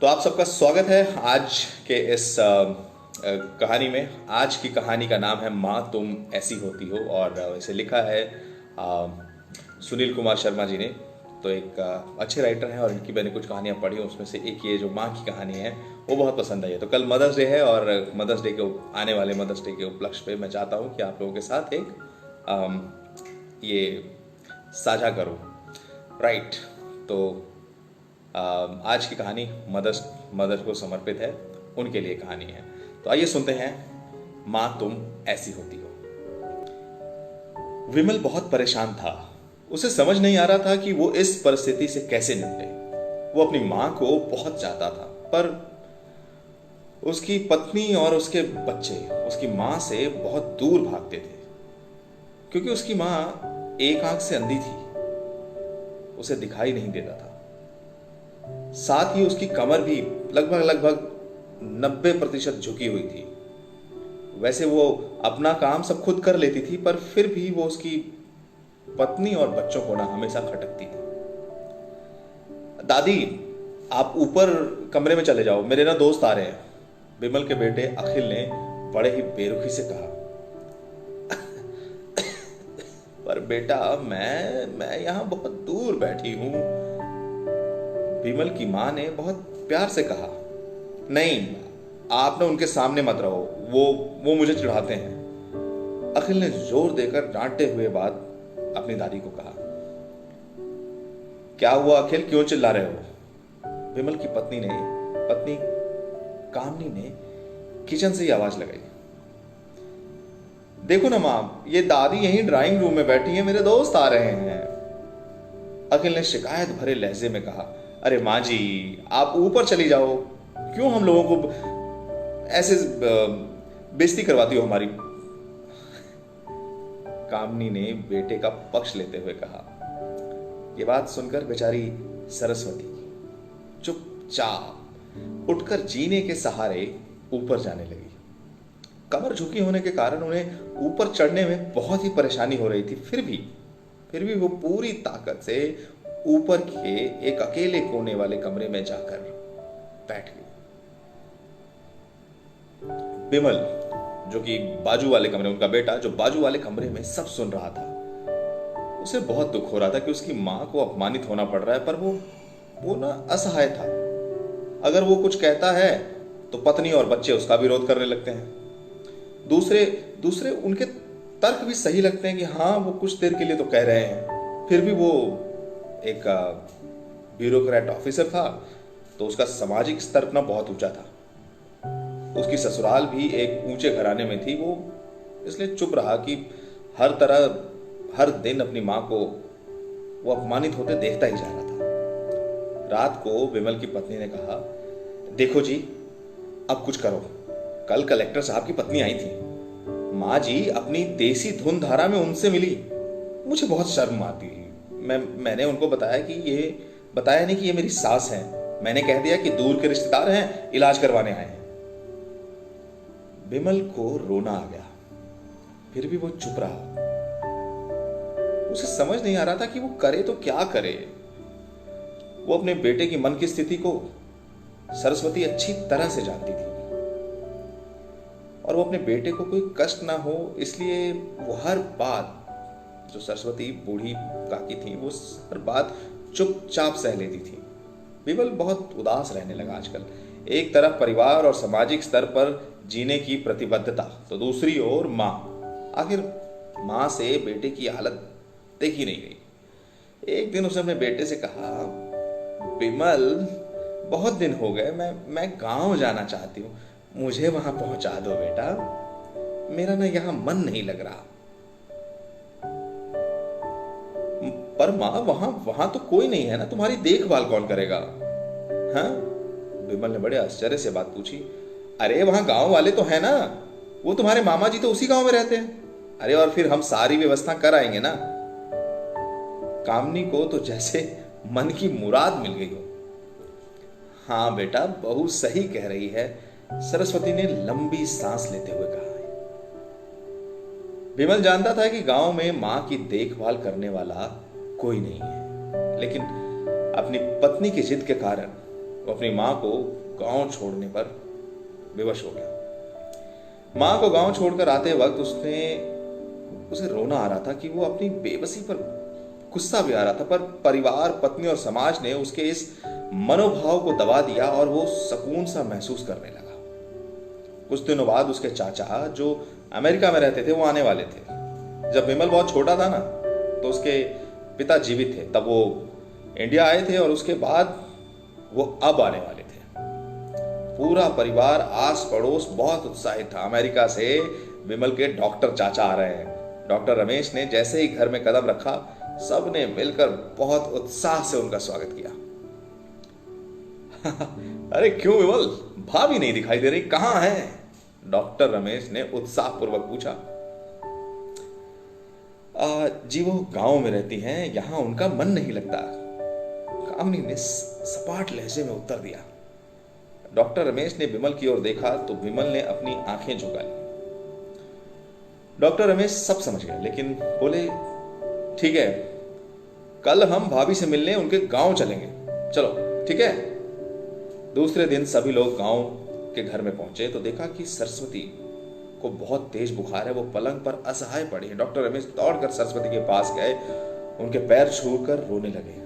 तो आप सबका स्वागत है आज के इस कहानी में। आज की कहानी का नाम है माँ तुम ऐसी होती हो और इसे लिखा है सुनील कुमार शर्मा जी ने। तो एक अच्छे राइटर हैं और इनकी मैंने कुछ कहानियाँ पढ़ी, उसमें से एक ये जो माँ की कहानी है वो बहुत पसंद आई है। तो कल मदर्स डे है और मदर्स डे के आने वाले मदर्स डे के उपलक्ष्य पे मैं चाहता हूँ कि आप लोगों के साथ एक ये साझा करूँ। राइट, तो आज की कहानी मदर को समर्पित है, उनके लिए कहानी है। तो आइए सुनते हैं माँ तुम ऐसी होती हो। विमल बहुत परेशान था। उसे समझ नहीं आ रहा था कि वो इस परिस्थिति से कैसे निपटे। वो अपनी माँ को बहुत चाहता था, पर उसकी पत्नी और उसके बच्चे उसकी माँ से बहुत दूर भागते थे, क्योंकि उसकी माँ एक आंख से अंधी थी, उसे दिखाई नहीं देता था। साथ ही उसकी कमर भी लगभग 90% झुकी हुई थी। वैसे वो अपना काम सब खुद कर लेती थी, पर फिर भी वो उसकी पत्नी और बच्चों को ना हमेशा खटकती थी। दादी, आप ऊपर कमरे में चले जाओ, मेरे ना दोस्त आ रहे हैं, विमल के बेटे अखिल ने बड़े ही बेरुखी से कहा। पर बेटा, मैं यहां बहुत दूर बैठी हूं, विमल की मां ने बहुत प्यार से कहा। नहीं, आप ना उनके सामने मत रहो, वो मुझे चिढ़ाते हैं, अखिल ने जोर देकर डांटते हुए बात अपनी दादी को कहा। क्या हुआ अखिल, क्यों चिल्ला रहे हो? विमल की पत्नी कामनी ने किचन से ही आवाज लगाई। देखो ना मां, ये दादी यहीं ड्राइंग रूम में बैठी है, मेरे दोस्त आ रहे हैं, अखिल ने शिकायत भरे लहजे में कहा। अरे माँ जी, आप ऊपर चली जाओ, क्यों हम लोगों को ऐसे बेइज्जती करवाती हो हमारी? कामनी ने बेटे का पक्ष लेते हुए कहा। यह बात सुनकर बेचारी सरस्वती चुपचाप उठकर जीने के सहारे ऊपर जाने लगी। कमर झुकी होने के कारण उन्हें ऊपर चढ़ने में बहुत ही परेशानी हो रही थी। फिर भी वो पूरी ताकत से ऊपर के एक अकेले कोने वाले कमरे में जाकर बैठ गई। विमल, जो कि बाजू वाले कमरे, उनका बेटा जो बाजू वाले कमरे में सब सुन रहा था, उसे बहुत दुख हो रहा था कि उसकी मां को अपमानित होना पड़ रहा है, पर वो ना असहाय था। अगर वो कुछ कहता है तो पत्नी और बच्चे उसका विरोध करने लगते हैं। दूसरे उनके तर्क भी सही लगते हैं कि हाँ, वो कुछ देर के लिए तो कह रहे हैं, फिर भी वो एक ब्यूरोक्रेट ऑफिसर था, तो उसका सामाजिक स्तर ना बहुत ऊंचा था। उसकी ससुराल भी एक ऊंचे घराने में थी। वो इसलिए चुप रहा कि हर दिन अपनी मां को वो अपमानित होते देखता ही जा रहा था। रात को विमल की पत्नी ने कहा, देखो जी, अब कुछ करो। कल कलेक्टर साहब की पत्नी आई थी, माँ जी अपनी देसी धुन धारा में उनसे मिली, मुझे बहुत शर्म आती है। मैंने उनको बताया नहीं कि ये मेरी सास है। मैंने कह दिया कि दूर के रिश्तेदार हैं, इलाज करवाने आए हैं। विमल को रोना आ गया, फिर भी वो चुप रहा। उसे समझ नहीं आ रहा था कि वो करे तो क्या करे। वो अपने बेटे की मन की स्थिति को सरस्वती अच्छी तरह से जानती थी, और वो अपने बेटे को कोई कष्ट ना हो, इसलिए वो हर बात, जो सरस्वती बूढ़ी काकी थी, वो हर बात चुपचाप सह लेती थी। विमल बहुत उदास रहने लगा आजकल। एक तरफ परिवार और सामाजिक स्तर पर जीने की प्रतिबद्धता, तो दूसरी ओर माँ। आखिर माँ से बेटे की हालत देखी नहीं गई। एक दिन उसने अपने बेटे से कहा, विमल, बहुत दिन हो गए, मैं गांव जाना चाहती हूँ, मुझे वहां पहुंचा दो बेटा, मेरा ना यहाँ मन नहीं लग रहा। पर माँ, वहां तो कोई नहीं है ना, तुम्हारी देखभाल कौन करेगा? हाँ, विमल ने बड़े आश्चर्य से बात पूछी। अरे वहां गांव वाले तो है ना, वो तुम्हारे मामा जी तो उसी गांव में रहते हैं। अरे और फिर हम सारी व्यवस्था कर आएंगे ना। कामनी को तो जैसे मन की मुराद मिल गई हो। हाँ बेटा, बहू सही कह रही है, सरस्वती ने लंबी सांस लेते हुए कहा। विमल जानता था कि गांव में मां की देखभाल करने वाला कोई नहीं है, लेकिन अपनी पत्नी की जिद के कारण वो अपनी माँ को गांव छोड़ने पर विवश हो गया। माँ को गांव छोड़कर आते वक्त उसे रोना आ रहा था कि वो अपनी बेबसी पर गुस्सा भी आ रहा था, पर परिवार, पत्नी और समाज ने उसके इस मनोभाव को दबा दिया और वो सुकून सा महसूस करने लगा। कुछ दिनों बाद उसके चाचा जो अमेरिका में रहते थे वो आने वाले थे। जब विमल बहुत छोटा था ना तो उसके पिता जीवित थे, तब वो इंडिया आए थे और उसके बाद वो अब आने वाले थे। पूरा परिवार, आस पड़ोस बहुत उत्साहित था। अमेरिका से विमल के डॉक्टर चाचा आ रहे हैं। डॉक्टर रमेश ने जैसे ही घर में कदम रखा, सबने मिलकर बहुत उत्साह से उनका स्वागत किया। अरे क्यों विमल, भाभी नहीं दिखाई दे रही, कहां है? डॉक्टर रमेश ने उत्साहपूर्वक पूछा। जी वो गांव में रहती हैं, यहां उनका मन नहीं लगता, कामनी ने सपाट लहजे में उत्तर दिया। डॉक्टर रमेश ने विमल की ओर देखा तो विमल ने अपनी आंखें झुका ली। डॉक्टर रमेश सब समझ गए, लेकिन बोले, ठीक है, कल हम भाभी से मिलने उनके गांव चलेंगे, चलो ठीक है। दूसरे दिन सभी लोग गांव के घर में पहुंचे तो देखा कि सरस्वती को बहुत तेज बुखार है, वो पलंग पर असहाय पड़ी है। डॉक्टर रमेश दौड़कर सरस्वती के पास गए, उनके पैर छूकर रोने लगे।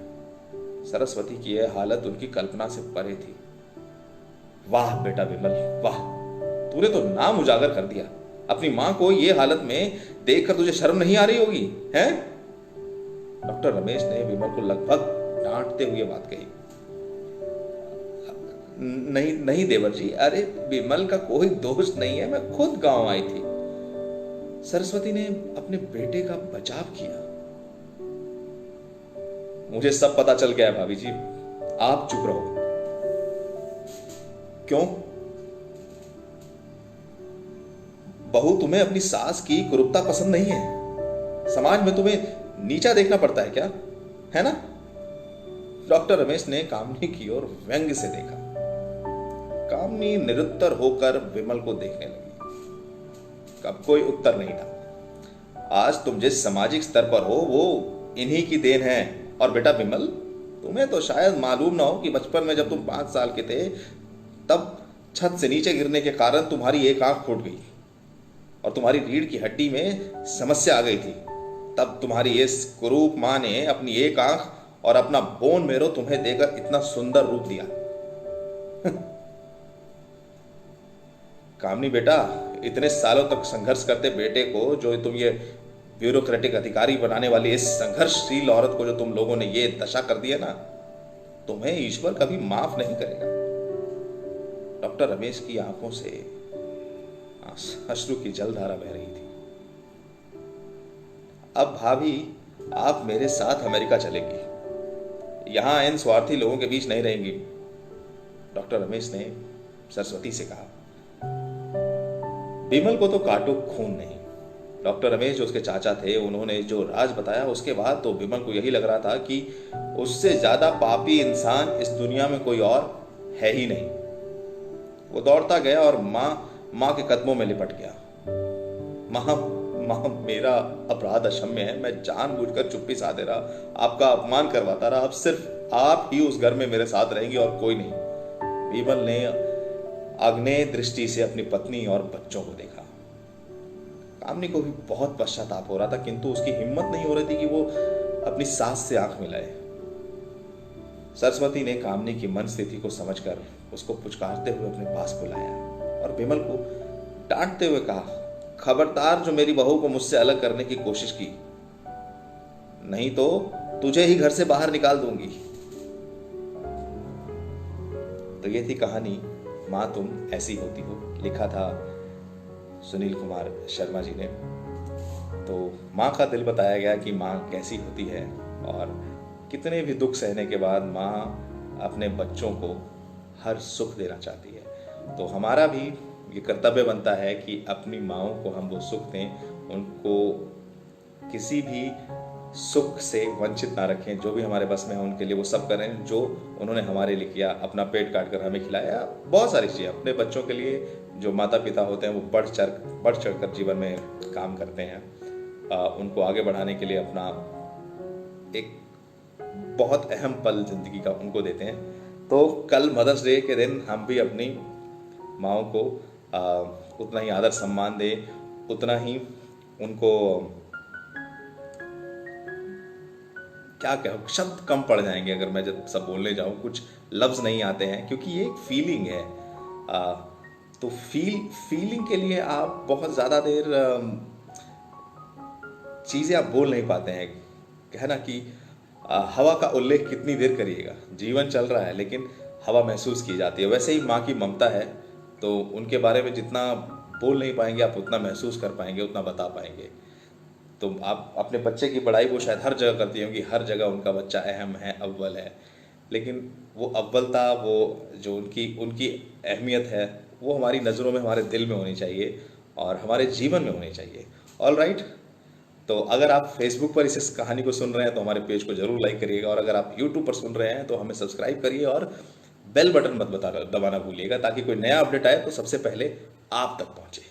सरस्वती की यह हालत उनकी कल्पना से परे थी। वाह बेटा विमल, वाह, तूने तो नाम उजागर कर दिया। अपनी मां को ये हालत में देखकर तुझे शर्म नहीं आ रही होगी, हैं? डॉक्टर रमेश ने विमल को लगभग डांटते हुए बात कही। नहीं नहीं देवर जी, अरे विमल का कोई दोष नहीं है, मैं खुद गांव आई थी। सरस्वती ने अपने बेटे का बचाव किया। मुझे सब पता चल गया है भाभी जी, आप चुप रहो। क्यों? बहू, तुम्हें अपनी सास की कुरूपता पसंद नहीं है? समाज में तुम्हें नीचा देखना पड़ता है क्या, है ना? डॉक्टर रमेश ने कामनी की ओर व्यंग्य से देखा। कामनी निरुत्तर होकर विमल को देखने लगी। कब कोई उत्तर नहीं था। आज तुम जिस सामाजिक स्तर पर हो वो इन्हीं की देन है। और बेटा विमल, तुम्हें तो शायद मालूम ना हो कि बचपन में जब तुम 5 साल के थे तब छत से नीचे गिरने के कारण तुम्हारी एक आंख फूट गई और तुम्हारी रीढ़ की हड्डी में समस्या आ गई थी। तब तुम्हारी इस कुरूप मां ने अपनी एक आंख और अपना बोन मेरो तुम्हें देकर इतना सुंदर रूप दिया। कामनी बेटा, इतने सालों तक संघर्ष करते बेटे को जो तुम ये ब्यूरोक्रेटिक अधिकारी बनाने वाली इस संघर्षशील औरत को जो तुम लोगों ने ये दशा कर दी है ना, तुम्हें ईश्वर कभी माफ नहीं करेगा। डॉक्टर रमेश की आंखों से अश्रु की जलधारा बह रही थी। अब भाभी, आप मेरे साथ अमेरिका चलेंगी, यहां इन स्वार्थी लोगों के बीच नहीं रहेंगी। डॉक्टर रमेश ने सरस्वती से कहा। विमल को तो काटो खून नहीं। डॉक्टर रमेश जो उसके चाचा थे, उन्होंने जो राज बताया उसके बाद तो विमल को यही लग रहा था कि उससे ज्यादा पापी इंसान इस दुनिया में कोई और है ही नहीं। वो दौड़ता गया और माँ के कदमों में लिपट गया। माँ, मेरा अपराध अक्षम्य है, मैं जानबूझकर चुप्पी साधे रहा, आपका अपमान करवाता रहा। अब सिर्फ आप ही उस घर में मेरे साथ रहेंगी और कोई नहीं। विमल ने अग्नेय दृष्टि से अपनी पत्नी और बच्चों को देखा। कामनी को भी बहुत पश्चाताप हो रहा था, किंतु उसकी हिम्मत नहीं हो रही थी कि वो अपनी सास से आंख मिलाए। सरस्वती ने कामनी की मन स्थिति को समझकर उसको पुचकारते हुए अपने पास बुलाया और विमल को डांटते हुए कहा, खबरदार जो मेरी बहू को मुझसे अलग करने की कोशिश की, नहीं तो तुझे ही घर से बाहर निकाल दूंगी। तो ये थी कहानी मां तुम ऐसी होती हो। लिखा था सुनील कुमार शर्मा जी ने। तो मां का दिल बताया गया कि मां कैसी होती है और कितने भी दुख सहने के बाद मां अपने बच्चों को हर सुख देना चाहती है। तो हमारा भी ये कर्तव्य बनता है कि अपनी माँओं को हम वो सुख दें, उनको किसी भी सुख से वंचित ना रखें। जो भी हमारे बस में है उनके लिए वो सब करें जो उन्होंने हमारे लिए किया, अपना पेट काट कर हमें खिलाया। बहुत सारी चीज़ें अपने बच्चों के लिए जो माता पिता होते हैं वो बढ़ चढ़ कर जीवन में काम करते हैं। उनको आगे बढ़ाने के लिए अपना एक बहुत अहम पल जिंदगी का उनको देते हैं। तो कल मदर्स डे के दिन हम भी अपनी माँओं को उतना ही आदर सम्मान दें, उतना ही उनको, क्या कहूँ, शब्द कम पड़ जाएंगे अगर मैं जब सब बोलने जाऊँ, कुछ लफ्ज़ नहीं आते हैं, क्योंकि ये एक फीलिंग है। तो फीलिंग के लिए आप बहुत ज़्यादा देर चीज़ें आप बोल नहीं पाते हैं। कहना कि हवा का उल्लेख कितनी देर करिएगा, जीवन चल रहा है लेकिन हवा महसूस की जाती है। वैसे ही माँ की ममता है, तो उनके बारे में जितना बोल नहीं पाएंगे आप उतना महसूस कर पाएंगे, उतना बता पाएंगे। तो आप अपने बच्चे की बड़ाई वो शायद हर जगह करती होंगी, हर जगह उनका बच्चा अहम है, अव्वल है, लेकिन वो अव्वलता, वो जो उनकी उनकी अहमियत है, वो हमारी नज़रों में, हमारे दिल में होनी चाहिए और हमारे जीवन में होनी चाहिए। ऑल राइट, तो अगर आप फेसबुक पर इस कहानी को सुन रहे हैं तो हमारे पेज को जरूर लाइक करिएगा, और अगर आप यूट्यूब पर सुन रहे हैं तो हमें सब्सक्राइब करिए और बेल बटन मत दबाना भूलिएगा, ताकि कोई नया अपडेट आए तो सबसे पहले आप तक पहुंचे।